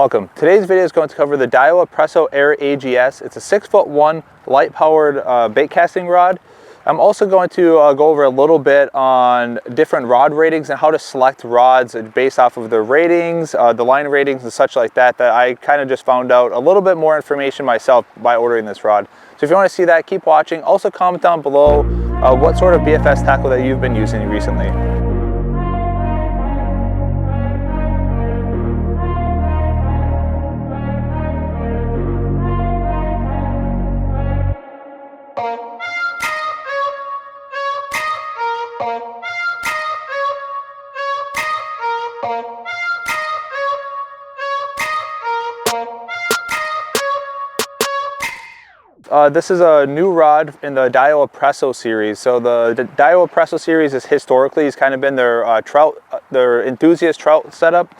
Welcome. Today's video is going to cover the Daiwa Presso AIR AGS. It's a 6'1" light powered bait casting rod. I'm also going to go over a little bit on different rod ratings and how to select rods based off of their ratings, the line ratings and such like that I kind of just found out a little bit more information myself by ordering this rod. So if you want to see that, keep watching. Also comment down below what sort of BFS tackle that you've been using recently. This is a new rod in the Daiwa Presso series. So the Daiwa Presso series is historically has kind of been their their enthusiast trout setup.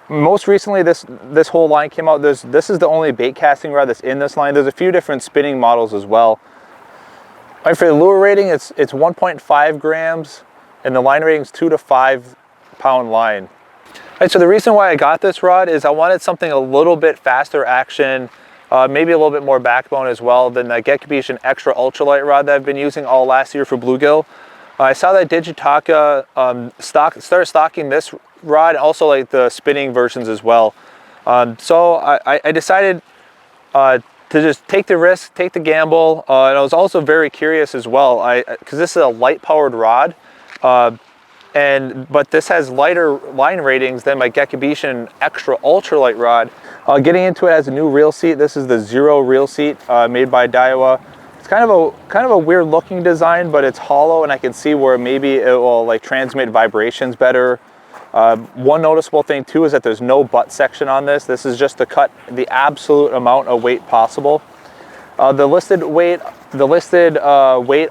Most recently, this whole line came out. This is the only bait casting rod that's in this line. There's a few different spinning models as well. Right, for the lure rating, it's 1.5 grams, and the line rating is 2 to 5 pound line. Right, so the reason why I got this rod is I wanted something a little bit faster action. Maybe a little bit more backbone as well than the Gekkabijin extra ultralight rod that I've been using all last year for bluegill. I saw that Digitaka started stocking this rod, also like the spinning versions as well. So I decided to just take the risk, take the gamble, and I was also very curious as well, because this is a light powered rod. But this has lighter line ratings than my Gekkabijin extra ultralight rod. Getting into it, has a new reel seat. This is the Zero reel seat made by Daiwa. It's kind of a weird looking design, but it's hollow, and I can see where maybe it will like transmit vibrations better. One noticeable thing too is that there's no butt section on this. This is just to cut the absolute amount of weight possible. The listed weight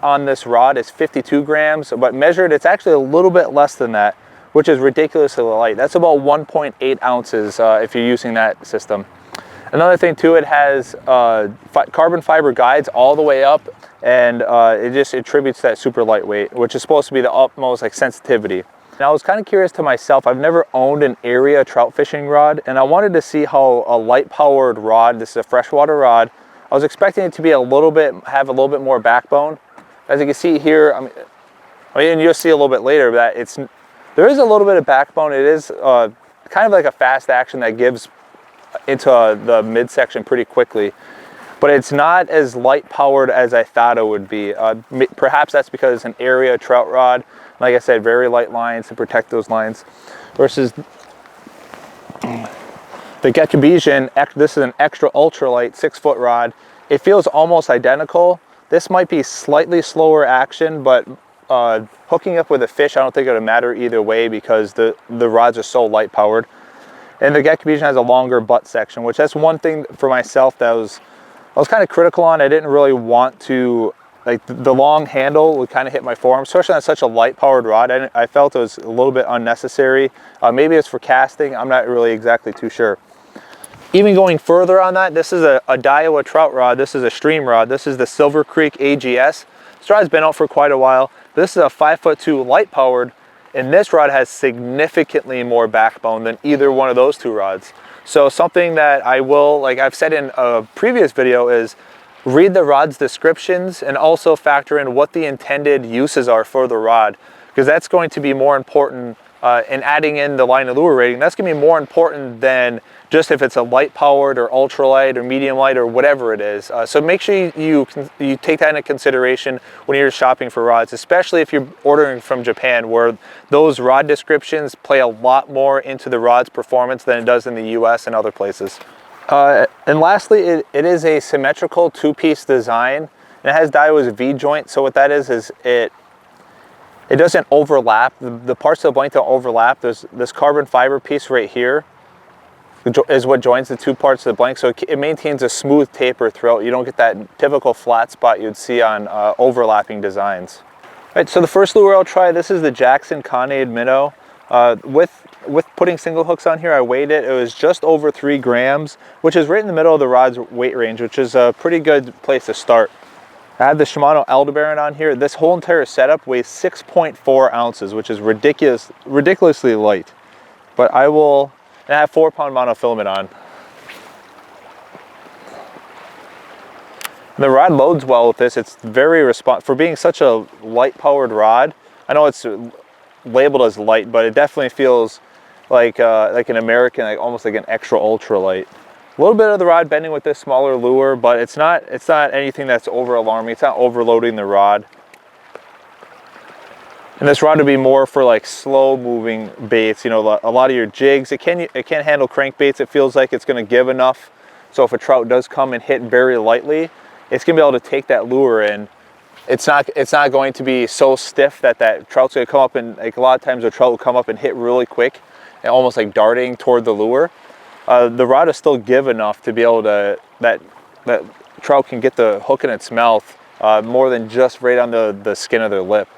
on this rod is 52 grams, but measured it's actually a little bit less than that, which is ridiculously light. That's about 1.8 ounces if you're using that system. Another thing too, it has carbon fiber guides all the way up, and it just attributes that super lightweight, which is supposed to be the utmost like sensitivity. And I was kind of curious to myself, I've never owned an area trout fishing rod, and I wanted to see how a light powered rod, this is a freshwater rod, I was expecting it to be have a little bit more backbone. As you can see here, I mean, and you'll see a little bit later that there is a little bit of backbone. It is kind of like a fast action that gives into the midsection pretty quickly, but it's not as light powered as I thought it would be. Perhaps that's because it's an area trout rod. Like I said, very light lines to protect those lines, versus the Gekkabijin, this is an extra ultralight 6-foot rod. It feels almost identical. This might be slightly slower action, but hooking up with a fish, I don't think it would matter either way because the rods are so light powered. And the Gekkabijin has a longer butt section, which that's one thing for myself that I was kind of critical on. I didn't really want to, like the long handle would kind of hit my forearm, especially on such a light powered rod. I felt it was a little bit unnecessary. Maybe it's for casting, I'm not really exactly too sure. Even going further on that, this is a Daiwa trout rod. This is a stream rod. This is the Silver Creek AGS. This rod's been out for quite a while. This is a 5'2" light powered, and this rod has significantly more backbone than either one of those two rods. So something that I will, like I've said in a previous video, is read the rod's descriptions and also factor in what the intended uses are for the rod, because that's going to be more important in adding in the line of lure rating. That's going to be more important than just if it's a light powered or ultralight or medium light or whatever it is. So make sure you take that into consideration when you're shopping for rods, especially if you're ordering from Japan, where those rod descriptions play a lot more into the rod's performance than it does in the US and other places. And lastly, it is a symmetrical two-piece design, and it has Daiwa's V-joint. So what that is it doesn't overlap. The parts of the blank don't overlap. There's this carbon fiber piece right here is what joins the two parts of the blank, so it maintains a smooth taper throughout. You don't get that typical flat spot you'd see on overlapping designs. All right, so the first lure I'll try, this is the Jackson Conade Minnow. With putting single hooks on here, I weighed it. It was just over 3 grams, which is right in the middle of the rod's weight range, which is a pretty good place to start. I have the Shimano Aldebaran on here. This whole entire setup weighs 6.4 ounces, which is ridiculously light. But I will and I have 4-pound monofilament on. The rod loads well with this. It's very for being such a light powered rod. I know it's labeled as light, but it definitely feels like an American, like almost like an extra ultralight. A little bit of the rod bending with this smaller lure, but it's not anything that's over alarming. It's not overloading the rod. And this rod would be more for like slow moving baits. You know, a lot of your jigs, it can handle crankbaits. It feels like it's going to give enough. So if a trout does come and hit very lightly, it's going to be able to take that lure in. It's not going to be so stiff that trout's going to come up, and like a lot of times a trout will come up and hit really quick and almost like darting toward the lure. The rod is still give enough to be able to, that trout can get the hook in its mouth more than just right on the skin of their lip.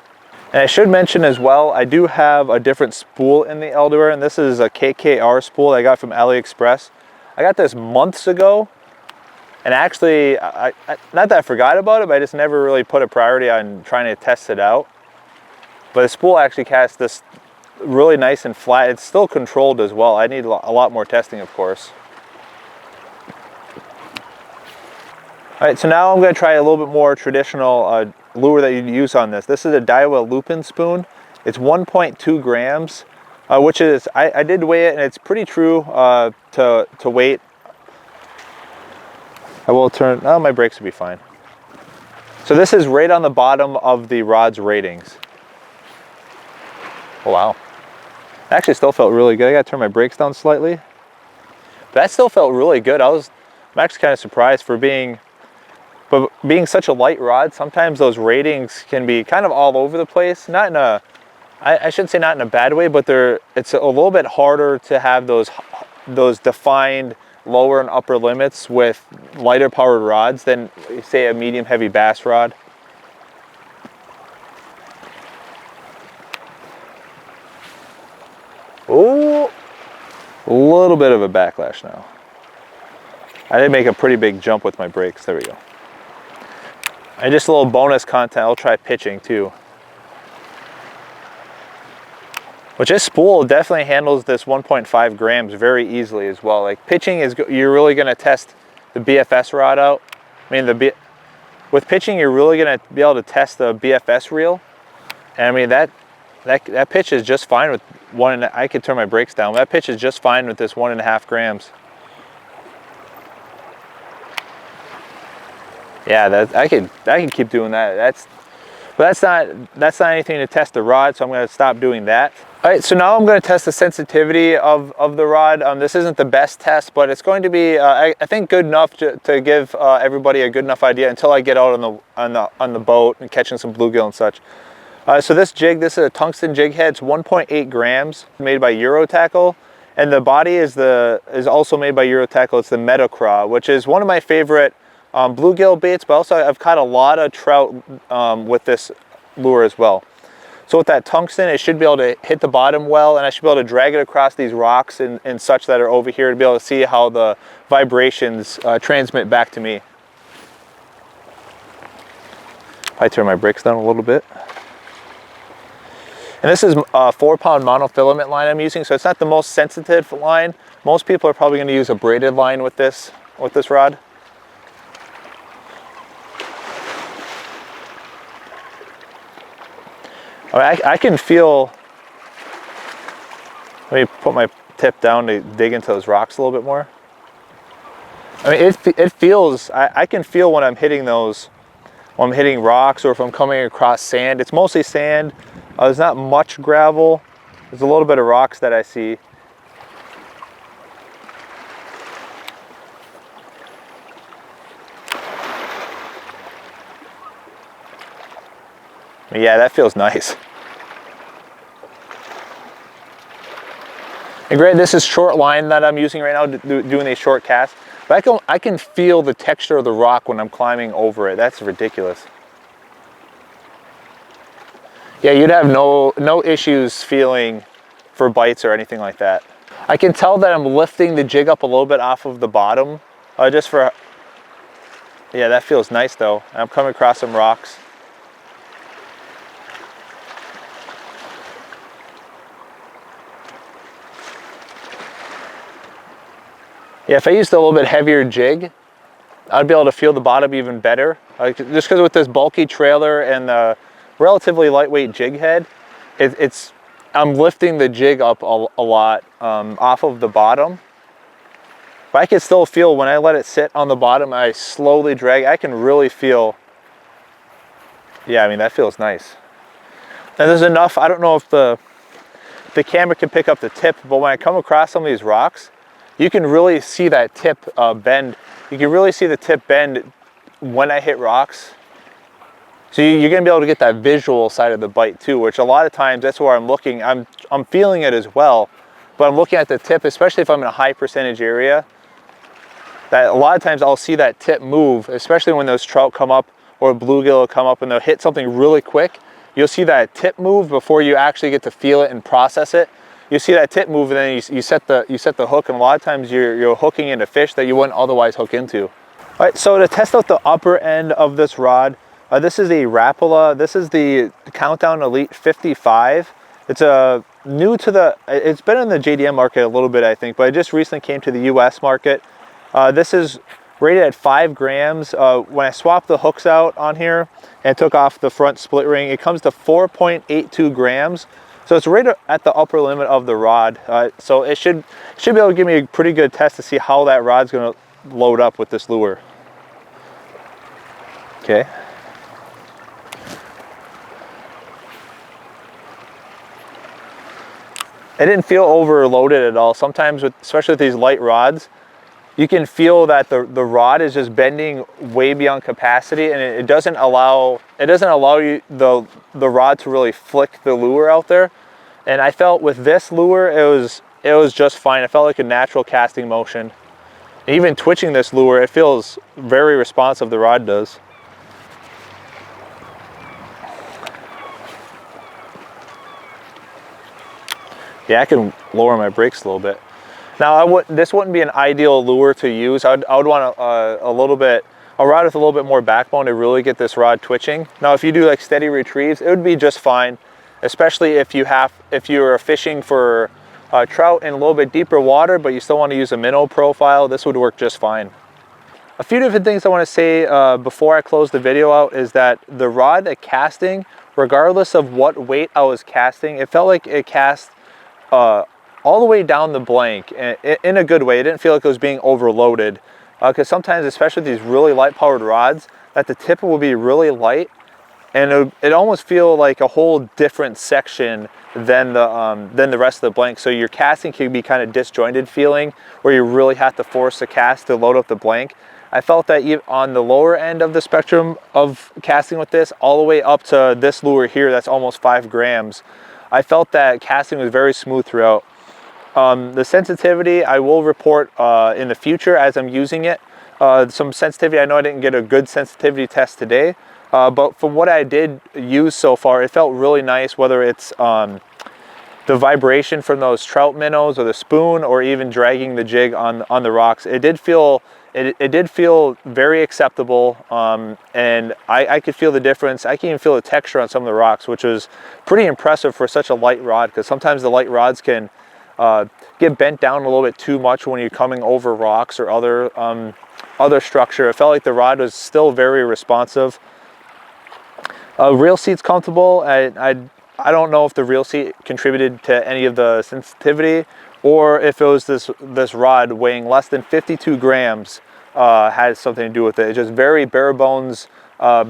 And I should mention as well, I do have a different spool in the Aldebaran. This is a KKR spool I got from AliExpress. I got this months ago, and actually, not that I forgot about it, but I just never really put a priority on trying to test it out. But the spool actually casts this really nice and flat. It's still controlled as well. I need a lot more testing, of course. All right, so now I'm going to try a little bit more traditional lure that you'd use on this. This is a Daiwa lupin spoon. It's 1.2 grams, which is, I did weigh it, and it's pretty true to weight. I will turn, oh, my brakes will be fine. So this is right on the bottom of the rod's ratings. Oh, wow. Actually still felt really good. I got to turn my brakes down slightly. But that still felt really good. I'm actually kind of surprised for being such a light rod. Sometimes those ratings can be kind of all over the place. Not in a, I shouldn't say not in a bad way, but it's a little bit harder to have those defined lower and upper limits with lighter powered rods than, say, a medium heavy bass rod. Ooh, a little bit of a backlash now. I did make a pretty big jump with my brakes. There we go. And just a little bonus content, I'll try pitching too. Which this spool definitely handles this 1.5 grams very easily as well. Like pitching you're really going to test the BFS rod out. I mean, with pitching, you're really going to be able to test the BFS reel. And I mean, that pitch is just fine with I could turn my brakes down. That pitch is just fine with this 1.5 grams. Yeah, I can keep doing that. But that's not anything to test the rod, so I'm going to stop doing that. All right, so now I'm going to test the sensitivity of the rod. This isn't the best test, but it's going to be, I think, good enough to give everybody a good enough idea until I get out on the boat and catching some bluegill and such. So this jig, this is a tungsten jig head. It's 1.8 grams, made by Eurotackle, and the body is also made by Eurotackle. It's the Metacraw, which is one of my favorite bluegill baits, but also I've caught a lot of trout with this lure as well. So with that tungsten, it should be able to hit the bottom well, and I should be able to drag it across these rocks and such that are over here to be able to see how the vibrations transmit back to me. I turn my brakes down a little bit. And this is a 4-pound monofilament line I'm using, so it's not the most sensitive line. Most people are probably going to use a braided line with this rod. I can feel, let me put my tip down to dig into those rocks a little bit more. I mean, it feels, I can feel when I'm hitting those, when I'm hitting rocks or if I'm coming across sand. It's mostly sand. There's not much gravel. There's a little bit of rocks that I see. Yeah, that feels nice. And granted, this is short line that I'm using right now, doing these short casts, but I can feel the texture of the rock when I'm climbing over it. That's ridiculous. Yeah, you'd have no issues feeling for bites or anything like that. I can tell that I'm lifting the jig up a little bit off of the bottom, just for, yeah, that feels nice though. I'm coming across some rocks. Yeah, if I used a little bit heavier jig, I'd be able to feel the bottom even better. Just because with this bulky trailer and the relatively lightweight jig head, I'm lifting the jig up a lot off of the bottom. But I can still feel when I let it sit on the bottom, I slowly drag, I can really feel, yeah, I mean, that feels nice. And there's enough, I don't know if the camera can pick up the tip, but when I come across some of these rocks, you can really see that tip bend. You can really see the tip bend when I hit rocks. So you're gonna be able to get that visual side of the bite too, which a lot of times that's where I'm looking. I'm feeling it as well, but I'm looking at the tip, especially if I'm in a high percentage area. That a lot of times I'll see that tip move, especially when those trout come up or a bluegill will come up and they'll hit something really quick. You'll see that tip move before you actually get to feel it and process it. You see that tip move and then you set the hook, and a lot of times you're hooking into fish that you wouldn't otherwise hook into. All right, so to test out the upper end of this rod, this is a Rapala. This is the Countdown Elite 55. It's new to the, it's been in the JDM market a little bit, I think, but it just recently came to the US market. This is rated at 5 grams. When I swapped the hooks out on here and took off the front split ring, it comes to 4.82 grams. So it's right at the upper limit of the rod. So it should be able to give me a pretty good test to see how that rod's gonna load up with this lure. Okay. It didn't feel overloaded at all. Sometimes, especially with these light rods, you can feel that the rod is just bending way beyond capacity, and it doesn't allow you the rod to really flick the lure out there. And I felt with this lure, it was just fine. It felt like a natural casting motion. And even twitching this lure, it feels very responsive. The rod does. Yeah, I can lower my brakes a little bit. Now, this wouldn't be an ideal lure to use. I would want a rod with a little bit more backbone to really get this rod twitching. Now, if you do like steady retrieves, it would be just fine, especially if you're fishing for trout in a little bit deeper water, but you still want to use a minnow profile. This would work just fine. A few different things I want to say before I close the video out is that the rod casting, regardless of what weight I was casting, it felt like it cast all the way down the blank in a good way. It didn't feel like it was being overloaded, because sometimes, especially with these really light powered rods, that the tip will be really light and it almost feel like a whole different section than the rest of the blank. So your casting can be kind of disjointed feeling, where you really have to force the cast to load up the blank. I felt that even on the lower end of the spectrum of casting with this, all the way up to this lure here that's almost 5 grams, I felt that casting was very smooth throughout. The sensitivity I will report in the future as I'm using it. Some sensitivity, I know I didn't get a good sensitivity test today, but from what I did use so far, it felt really nice, whether it's the vibration from those trout minnows or the spoon, or even dragging the jig on the rocks. It did feel very acceptable, and I could feel the difference. I can even feel the texture on some of the rocks, which was pretty impressive for such a light rod, because sometimes the light rods can get bent down a little bit too much when you're coming over rocks or other structure. It felt like the rod was still very responsive. Reel seat's comfortable. I don't know if the reel seat contributed to any of the sensitivity, or if it was this rod weighing less than 52 grams had something to do with it. It's just very bare bones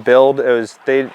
build. They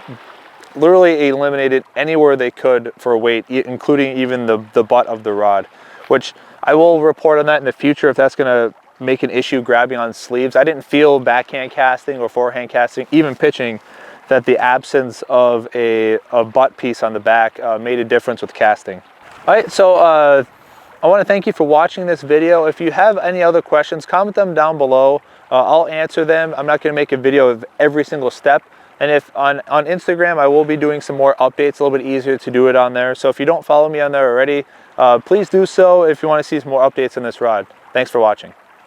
literally eliminated anywhere they could for weight, including even the butt of the rod, which I will report on that in the future if that's going to make an issue grabbing on sleeves. I didn't feel backhand casting or forehand casting, even pitching, that the absence of a butt piece on the back made a difference with casting. All right, so I want to thank you for watching this video. If you have any other questions, comment them down below. I'll answer them. I'm not going to make a video of every single step. And if on Instagram, I will be doing some more updates, a little bit easier to do it on there. So if you don't follow me on there already, please do so if you want to see some more updates on this rod. Thanks for watching.